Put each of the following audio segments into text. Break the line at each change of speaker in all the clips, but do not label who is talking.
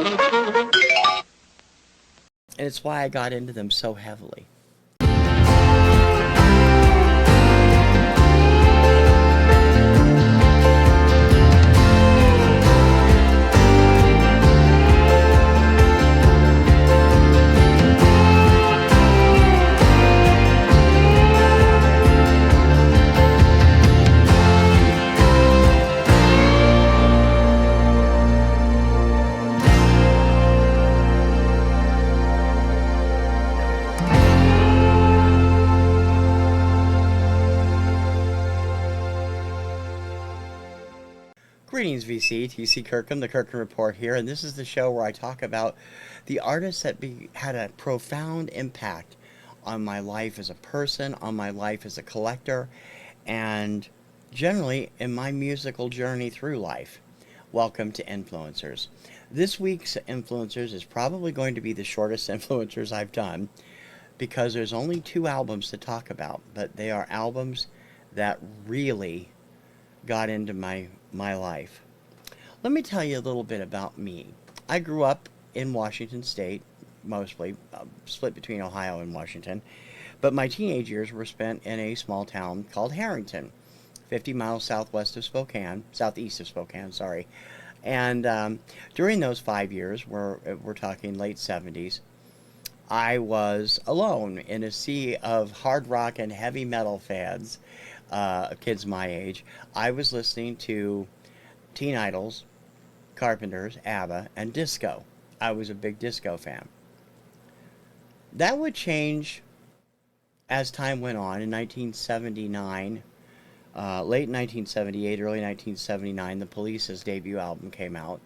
And it's why I got into them so heavily. Greetings, VC, TC Kirkham, the Kirkham Report here, and this is the show where I talk about the artists that had a profound impact on my life as a person, on my life as a collector, and generally in my musical journey through life. Welcome to Influencers. This week's Influencers is probably going to be the shortest Influencers I've done because there's only 2 albums to talk about, but they are albums that really got into my life. Let me tell you a little bit about me. I grew up in Washington State, mostly, split between Ohio and Washington, but my teenage years were spent in a small town called Harrington, 50 miles southeast of Spokane, sorry. And during those 5 years, we're talking late 70s, I was alone in a sea of hard rock and heavy metal fans, kids my age. I was listening to Teen Idols, Carpenters, ABBA, and disco. I was a big disco fan. That would change as time went on. In 1979, late 1978, early 1979, the Police's debut album came out,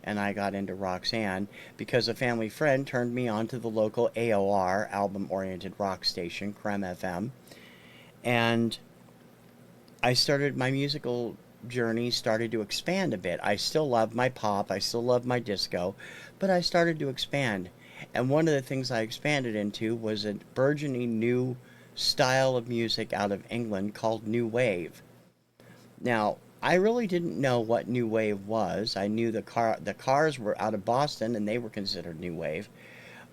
and I got into Roxanne because a family friend turned me on to the local AOR, album-oriented rock station, Creme FM, and I started my musical journey started to expand a bit. I still love my pop, I still love my disco, but I started to expand. And one of the things I expanded into was a burgeoning new style of music out of England called New Wave. Now, I really didn't know what New Wave was. I knew the Cars were out of Boston and they were considered New Wave,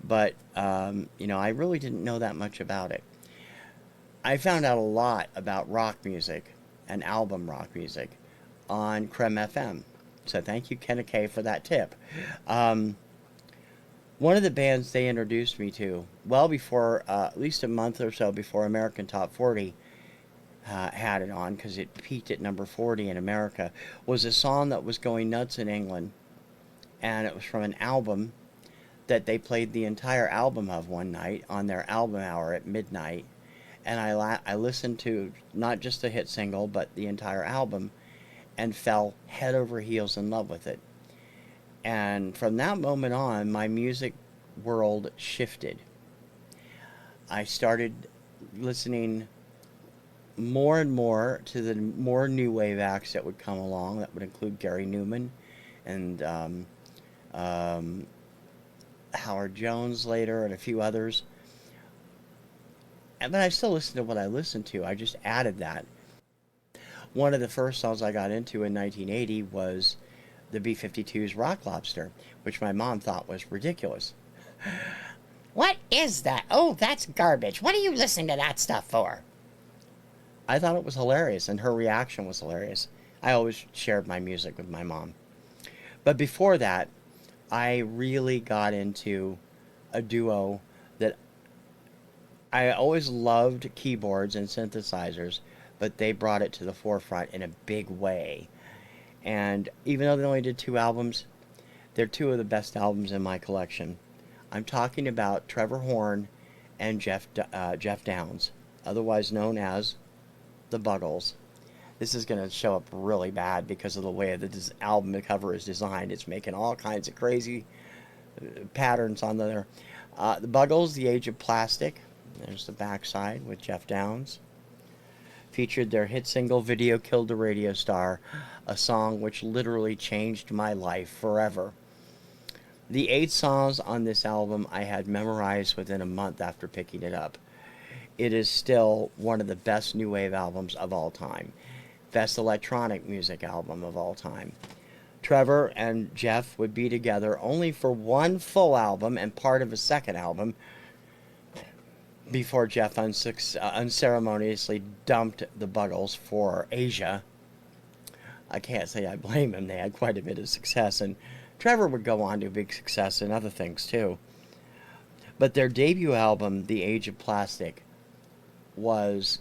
but I really didn't know that much about it. I found out a lot about rock music and album rock music on Creme FM. So thank you, Kenna K, for that tip. One of the bands they introduced me to, well before, at least a month or so before American Top 40 had it on, because it peaked at number 40 in America, was a song that was going nuts in England. And it was from an album that they played the entire album of one night on their album hour at midnight. And I listened to not just the hit single, but the entire album, and fell head over heels in love with it. And from that moment on, my music world shifted. I started listening more and more to the more new wave acts that would come along. That would include Gary Newman and Howard Jones later, and a few others. But I still listen to what I listened to. I just added that. One of the first songs I got into in 1980 was the B-52's Rock Lobster, which my mom thought was ridiculous.
What is that? Oh, that's garbage. What are you listening to that stuff for?
I thought it was hilarious, and her reaction was hilarious. I always shared my music with my mom. But before that, I really got into a duo that I always loved keyboards and synthesizers, but they brought it to the forefront in a big way. And even though they only did 2 albums, they're 2 of the best albums in my collection. I'm talking about Trevor Horn and Jeff Downes, otherwise known as the Buggles. This is going to show up really bad because of the way that this album cover is designed. It's making all kinds of crazy patterns on there. The Buggles, The Age of Plastic. There's the backside with Jeff Downes. Featured their hit single, Video Killed the Radio Star, a song which literally changed my life forever. The 8 songs on this album I had memorized within a month after picking it up. It is still one of the best new wave albums of all time. Best electronic music album of all time. Trevor and Jeff would be together only for one full album and part of a second album before Jeff unceremoniously dumped the Buggles for Asia. I can't say I blame him. They had quite a bit of success, and Trevor would go on to big success in other things too. But their debut album, The Age of Plastic, was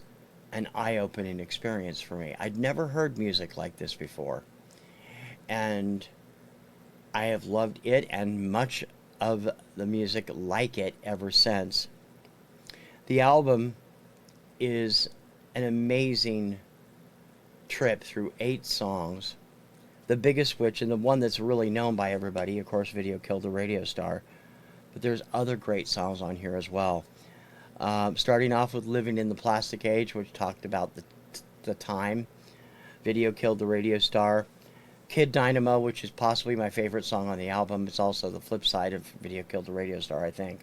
an eye-opening experience for me. I'd never heard music like this before, and I have loved it and much of the music like it ever since. The album is an amazing trip through 8 songs, the biggest which, and the one that's really known by everybody, of course, Video Killed the Radio Star, but there's other great songs on here as well. Starting off with Living in the Plastic Age, which talked about the time. Video Killed the Radio Star. Kid Dynamo, which is possibly my favorite song on the album. It's also the flip side of Video Killed the Radio Star, I think.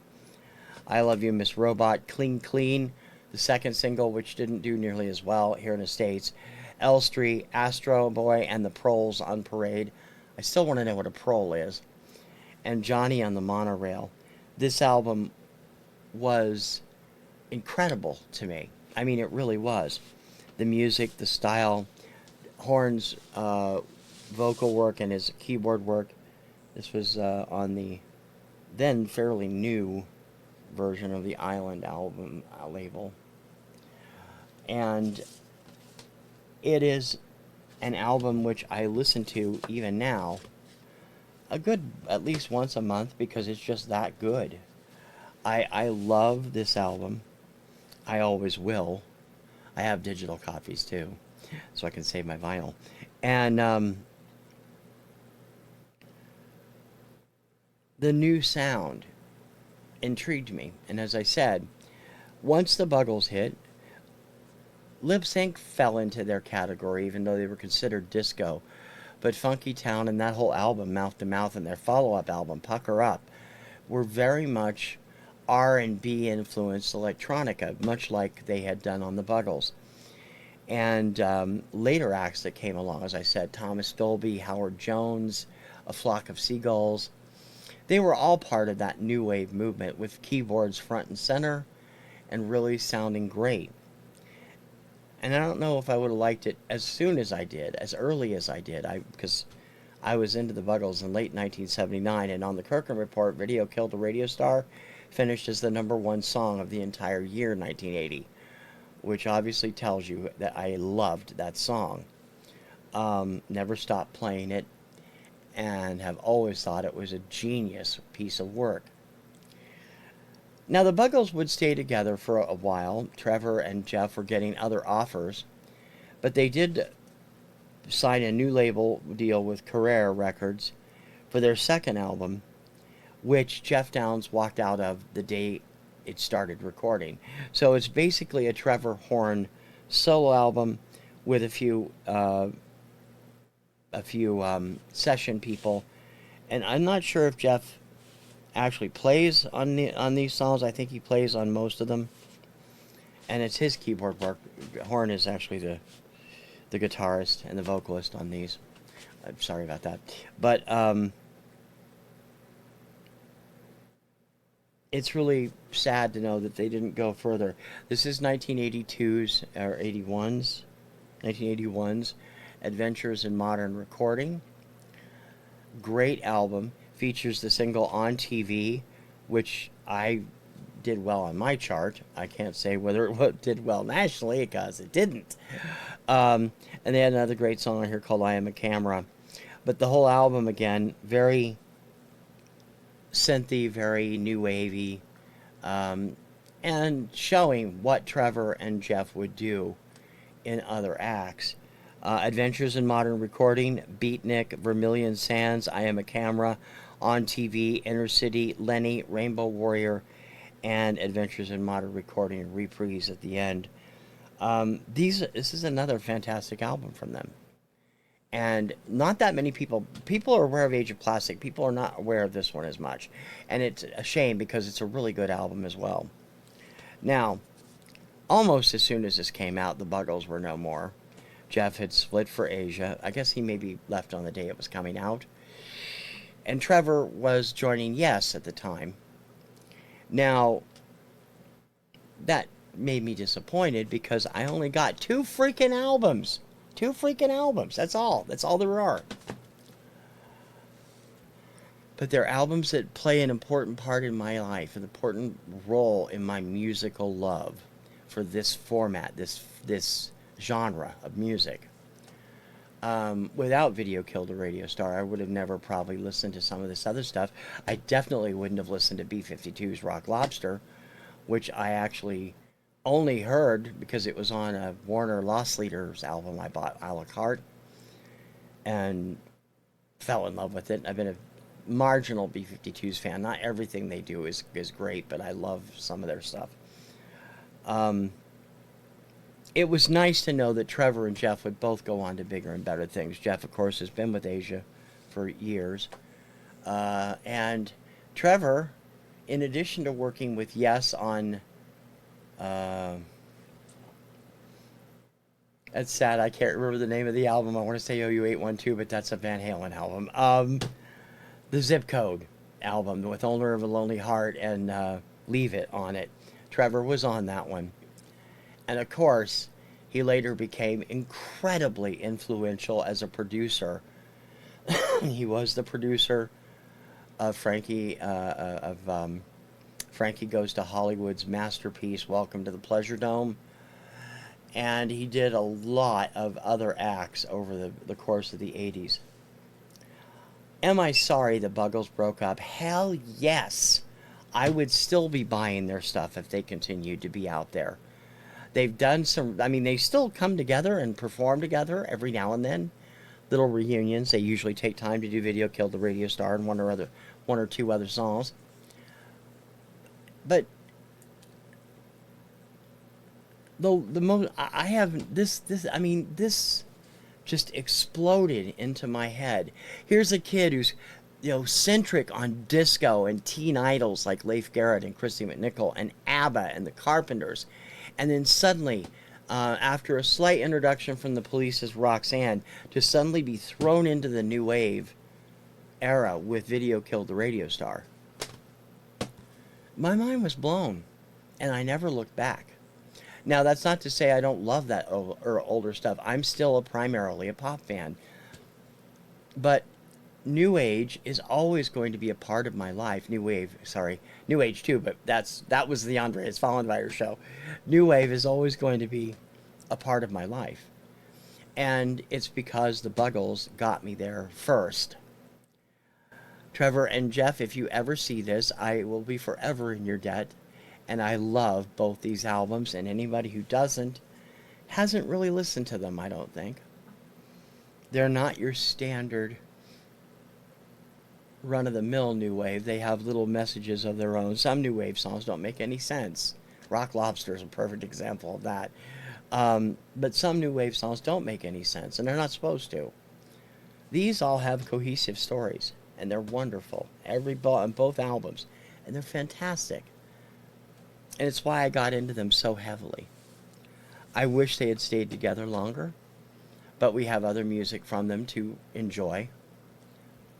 I Love You, Miss Robot. Clean Clean, the second single, which didn't do nearly as well here in the States. Elstree, Astro Boy, and the Proles on Parade. I still want to know what a prole is. And Johnny on the Monorail. This album was incredible to me. I mean, it really was. The music, the style, Horn's vocal work and his keyboard work. This was on the then fairly new version of the Island album label. And it is an album which I listen to even now a good at least once a month because it's just that good. I love this album. I always will. I have digital copies too, so I can save my vinyl. And the new sound intrigued me. And as I said, once the Buggles hit, Lip Sync fell into their category, even though they were considered disco. But Funky Town and that whole album, Mouth to Mouth, and their follow-up album, Pucker Up, were very much R&B influenced electronica, much like they had done on the Buggles. And later acts that came along, as I said, Thomas Dolby, Howard Jones, A Flock of Seagulls, they were all part of that new wave movement with keyboards front and center and really sounding great. And I don't know if I would have liked it as soon as I did, as early as I did, because I was into the Buggles in late 1979, and on the Kirkham Report, Video Killed the Radio Star finished as the #1 song of the entire year 1980, which obviously tells you that I loved that song. Never stopped playing it, and have always thought it was a genius piece of work. Now, the Buggles would stay together for a while. Trevor and Jeff were getting other offers, but they did sign a new label deal with Carrera Records for their second album, which Jeff Downes walked out of the day it started recording. So it's basically a Trevor Horn solo album with a few session people, and I'm not sure if Jeff actually plays on these songs. I think he plays on most of them, and it's his keyboard work. Horn is actually the guitarist and the vocalist on these. I'm sorry about that, but it's really sad to know that they didn't go further. This is 1982's or 1981's Adventures in Modern Recording. Great album. Features the single On TV, which I did well on my chart. I can't say whether it did well nationally, because it didn't. And they had another great song on here called I Am a Camera. But the whole album, again, very synthy, very new wavy, and showing what Trevor and Jeff would do in other acts. Adventures in Modern Recording, Beatnik, Vermilion Sands, I Am a Camera, On TV, Inner City, Lenny, Rainbow Warrior, and Adventures in Modern Recording, Reprise at the end. This is another fantastic album from them. And not that many people are aware of Age of Plastic. People are not aware of this one as much. And it's a shame because it's a really good album as well. Now, almost as soon as this came out, the Buggles were no more. Jeff had split for Asia. I guess he maybe left on the day it was coming out. And Trevor was joining Yes at the time. Now, that made me disappointed because I only got 2 freaking albums. 2 freaking albums. That's all. That's all there are. But they're albums that play an important part in my life, an important role in my musical love for this format, this genre of music. Without Video Killed a Radio Star, I would have never probably listened to some of this other stuff. I definitely wouldn't have listened to B-52's Rock Lobster, which I actually only heard because it was on a Warner Lost Leaders album I bought a la carte and fell in love with it. I've been a marginal B-52's fan. Not everything they do is great, but I love some of their stuff. It was nice to know that Trevor and Jeff would both go on to bigger and better things. Jeff, of course, has been with Asia for years. And Trevor, in addition to working with Yes on... that's sad, I can't remember the name of the album. I want to say OU812, but that's a Van Halen album. The Zip Code album with Owner of a Lonely Heart and Leave It on it. Trevor was on that one. And of course, he later became incredibly influential as a producer. He was the producer of Frankie Goes to Hollywood's masterpiece, Welcome to the Pleasure Dome. And he did a lot of other acts over the course of the 80s. Am I sorry the Buggles broke up? Hell yes. I would still be buying their stuff if they continued to be out there. They've done some, I mean, they still come together and perform together every now and then. Little reunions. They usually take time to do Video Killed the Radio Star and one or two other songs. But the moment I have this just exploded into my head. Here's a kid who's, centric on disco and teen idols like Leif Garrett and Christy McNichol and ABBA and the Carpenters. And then suddenly, after a slight introduction from the Police's Roxanne, to suddenly be thrown into the new wave era with Video Killed the Radio Star. My mind was blown, and I never looked back. Now, that's not to say I don't love that older stuff. I'm still primarily a pop fan. But New Age is always going to be a part of my life. New Age too, but that was the Andreas Fallenweider show. New Wave is always going to be a part of my life. And it's because the Buggles got me there first. Trevor and Jeff, if you ever see this, I will be forever in your debt. And I love both these albums, and anybody who doesn't hasn't really listened to them, I don't think. They're not your standard run-of-the-mill new wave. They have little messages of their own. Some new wave songs don't make any sense. Rock Lobster is a perfect example of that. But some new wave songs don't make any sense, and they're not supposed to. These all have cohesive stories, and they're wonderful. On both albums, and they're fantastic. And it's why I got into them so heavily. I wish they had stayed together longer, but we have other music from them to enjoy,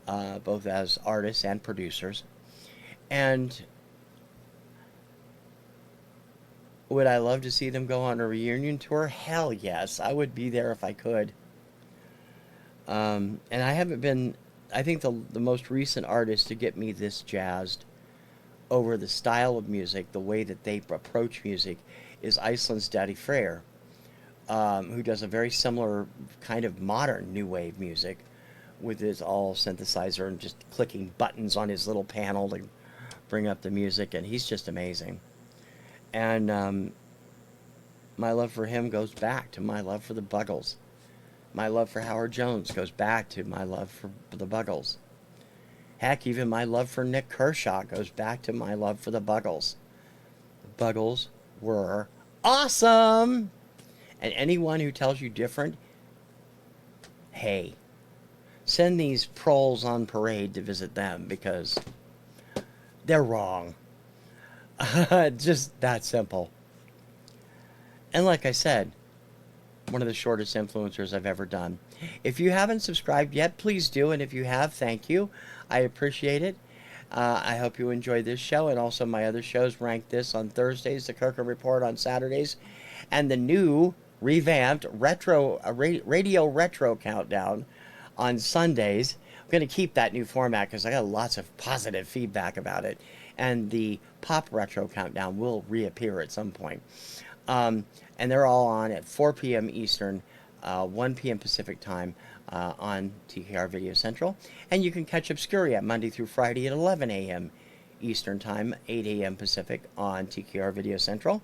both as artists and producers. And would I love to see them go on a reunion tour? Hell yes, I would be there if I could. And I haven't been, I think the most recent artist to get me this jazzed over the style of music, the way that they approach music, is Iceland's Daddy Freyr, who does a very similar kind of modern new wave music with his all synthesizer and just clicking buttons on his little panel to bring up the music, and he's just amazing. And my love for him goes back to my love for the Buggles. My love for Howard Jones goes back to my love for the Buggles. Heck, even my love for Nick Kershaw goes back to my love for the Buggles. The Buggles were awesome! And anyone who tells you different, hey, send these proles on parade to visit them, because they're wrong. Just that simple. And like I said, one of the shortest influencers I've ever done. If you haven't subscribed yet, please do. And if you have, thank you. I appreciate it. I hope you enjoy this show and also my other shows. Rank This on Thursdays, the Kirkham Report on Saturdays, and the new revamped radio retro countdown on Sundays. I'm going to keep that new format because I got lots of positive feedback about it. And the pop retro countdown will reappear at some point. And they're all on at 4 p.m. Eastern, 1 p.m. Pacific time on TKR Video Central. And you can catch Obscuria Monday through Friday at 11 a.m. Eastern time, 8 a.m. Pacific on TKR Video Central.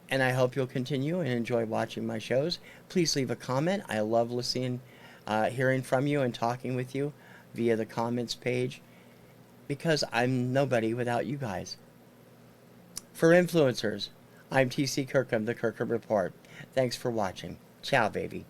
And I hope you'll continue and enjoy watching my shows. Please leave a comment. I love listening, hearing from you and talking with you via the comments page because I'm nobody without you guys. For influencers, I'm TC Kirkham, the Kirkham Report. Thanks for watching. Ciao, baby.